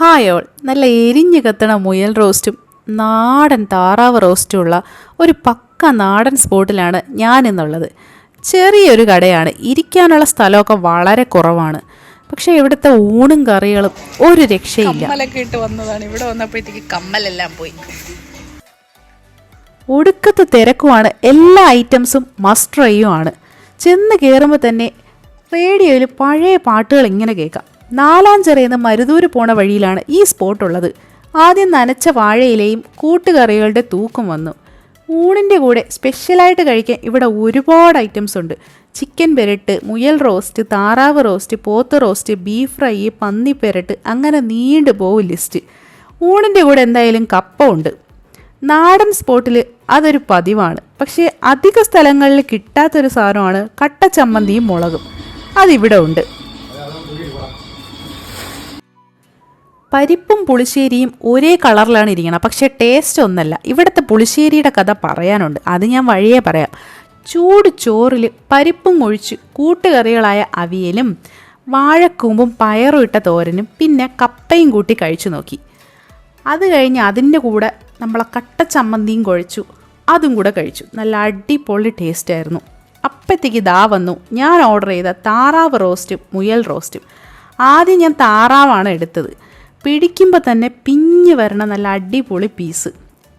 Hi all, നല്ല എരിഞ്ഞു കത്തണ മുയൽ റോസ്റ്റും നാടൻ താറാവ് റോസ്റ്റുമുള്ള ഒരു പക്ക നാടൻ സ്പോട്ടിലാണ് ഞാനിന്നുള്ളത്. ചെറിയൊരു കടയാണ്, ഇരിക്കാനുള്ള സ്ഥലമൊക്കെ വളരെ കുറവാണ്. പക്ഷേ ഇവിടുത്തെ ഊണും കറികളും ഒരു രക്ഷയില്ല. കമ്മലൊക്കെ ഇട്ട് വന്നതാണ്, ഇവിടെ വന്നപ്പോഴത്തേക്ക് കമ്മലെല്ലാം പോയി. ഒടുക്കത്തെ തിരക്കുമാണ്, എല്ലാ ഐറ്റംസും മസ്റ്റ് ട്രൈയും ആണ്. ചെന്ന് കയറുമ്പോൾ തന്നെ റേഡിയോയിൽ പഴയ പാട്ടുകൾ ഇങ്ങനെ കേൾക്കാം. നാലാഞ്ചിറയിൽ മരുതൂര് പോണ വഴിയിലാണ് ഈ സ്പോട്ട് ഉള്ളത്. ആദ്യം നനച്ച വാഴയിലയും കൂട്ടുകറികളുടെ തൂക്കം വന്നു. ഊണിൻ്റെ കൂടെ സ്പെഷ്യലായിട്ട് കഴിക്കാൻ ഇവിടെ ഒരുപാട് ഐറ്റംസ് ഉണ്ട്. ചിക്കൻ പെരട്ട്, മുയൽ റോസ്റ്റ്, താറാവ് റോസ്റ്റ്, പോത്ത് റോസ്റ്റ്, ബീഫ് ഫ്രൈ, പന്നി പെരട്ട്, അങ്ങനെ നീണ്ടു പോകും ലിസ്റ്റ്. ഊണിൻ്റെ കൂടെ എന്തായാലും കപ്പ ഉണ്ട്. നാടൻ സ്പോട്ടിൽ അതൊരു പതിവാണ്. പക്ഷേ അധിക സ്ഥലങ്ങളിൽ കിട്ടാത്തൊരു സാധനമാണ് കട്ട ചമ്മന്തിയും മുളകും. അതിവിടെ ഉണ്ട്. പരിപ്പും പുളിശ്ശേരിയും ഒരേ കളറിലാണ് ഇരിക്കണം, പക്ഷേ ടേസ്റ്റ് ഒന്നല്ല. ഇവിടുത്തെ പുളിശ്ശേരിയുടെ കഥ പറയാനുണ്ട്, അത് ഞാൻ വഴിയേ പറയാം. ചൂട് ചോറിൽ പരിപ്പും ഒഴിച്ച് കൂട്ടുകറികളായ അവിയലും വാഴക്കൂമ്പും പയറും ഇട്ട തോരനും പിന്നെ കപ്പയും കൂട്ടി കഴിച്ചു നോക്കി. അത് കഴിഞ്ഞ് അതിൻ്റെ കൂടെ നമ്മളെ കട്ട ചമ്മന്തിയും കുഴച്ചു, അതും കൂടെ കഴിച്ചു. നല്ല അടിപൊളി ടേസ്റ്റായിരുന്നു. അപ്പോഴത്തേക്ക് ഇതാ വന്നു ഞാൻ ഓർഡർ ചെയ്ത താറാവ് റോസ്റ്റും മുയൽ റോസ്റ്റും. ആദ്യം ഞാൻ താറാവാണ് എടുത്തത്. പിടിക്കുമ്പോൾ തന്നെ പിഞ്ഞ് വരണ നല്ല അടിപൊളി പീസ്.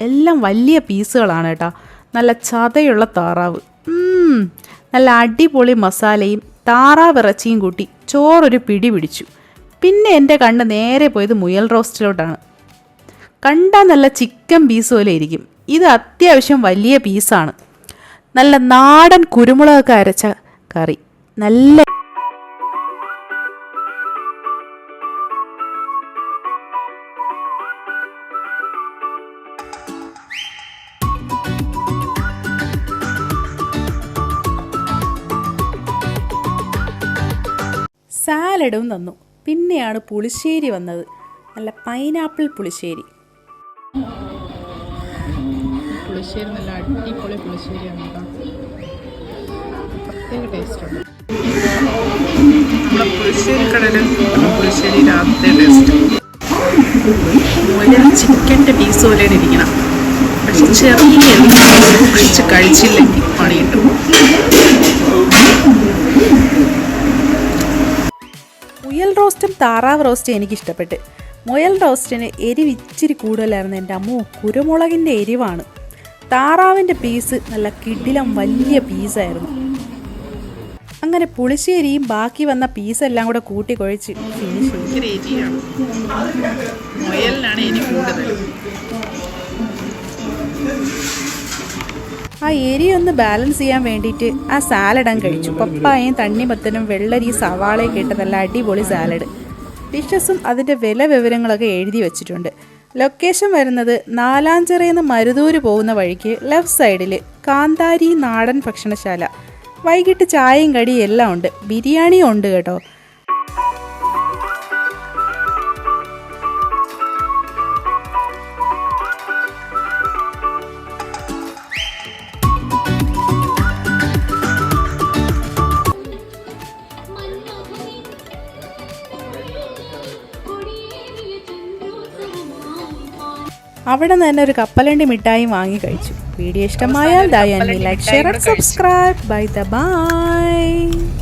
എല്ലാം വലിയ പീസുകളാണ് കേട്ടോ. നല്ല ചതയുള്ള താറാവ്, നല്ല അടിപൊളി മസാലയും താറാവ് ഇറച്ചിയും കൂട്ടി ചോറൊരു പിടി പിടിച്ചു. പിന്നെ എൻ്റെ കണ്ണ് നേരെ പോയത് മുയൽ റോസ്റ്റിലോട്ടാണ്. കണ്ടാൽ നല്ല ചിക്കൻ പീസ് പോലെ ഇരിക്കും. ഇത് അത്യാവശ്യം വലിയ പീസാണ്. നല്ല നാടൻ കുരുമുളകൊക്കെ അരച്ച കറി, നല്ല സാലഡും തന്നു. പിന്നെയാണ് പുളിശ്ശേരി വന്നത്, നല്ല പൈനാപ്പിൾ പുളിശ്ശേരി. പുളിശ്ശേരി നല്ല അടിപൊളി പുളിശ്ശേരിയാണ് കേട്ടോ, പ്രത്യേക ടേസ്റ്റുണ്ട്. നമ്മുടെ പുളിശ്ശേരി കടയിൽ പുളിശ്ശേരി രാത്രി ടേസ്റ്റ്. മുയൽ ചിക്കൻ്റെ പീസ് പോലെയാണ് ഇരിക്കണം, പക്ഷെ ചെറിയ പിടിച്ച് കഴിച്ചില്ലെങ്കിൽ പണി കിട്ടും. മുയൽ റോസ്റ്റും താറാവ് റോസ്റ്റും എനിക്കിഷ്ടപ്പെട്ട്. മുയൽ റോസ്റ്റിന് എരിവ് ഇച്ചിരി കൂടുതലായിരുന്നു. എൻ്റെ അമ്മോ, കുരുമുളകിൻ്റെ എരിവാണ്. താറാവിൻ്റെ പീസ് നല്ല കിടിലം വലിയ പീസായിരുന്നു. അങ്ങനെ പുളിശ്ശേരിയും ബാക്കി വന്ന പീസെല്ലാം കൂടെ കൂട്ടി കുഴച്ച് ഫിനിഷ് ചെയ്തു. ആ എരി ഒന്ന് ബാലൻസ് ചെയ്യാൻ വേണ്ടിയിട്ട് ആ സാലഡും കഴിച്ചു. പപ്പായയും തണ്ണിമത്തനും വെള്ളരി സവാളയൊക്കെ ഇട്ട് നല്ല അടിപൊളി സാലഡ്. ഡിഷസും അതിൻ്റെ വില വിവരങ്ങളൊക്കെ എഴുതി വെച്ചിട്ടുണ്ട്. ലൊക്കേഷൻ വരുന്നത് നാലാഞ്ചിറയിൽ മരുതൂര് പോകുന്ന വഴിക്ക് ലെഫ്റ്റ് സൈഡിൽ കാന്താരി നാടൻ ഭക്ഷണശാല. വൈകിട്ട് ചായയും കടിയും എല്ലാം ഉണ്ട്, ബിരിയാണിയും ഉണ്ട് കേട്ടോ. അവിടെ നിന്ന് തന്നെ ഒരു കപ്പലണ്ടി മിഠായി വാങ്ങി കഴിച്ചു. വീഡിയോ ഇഷ്ടമായാൽ ദയവായി like, share and subscribe. By.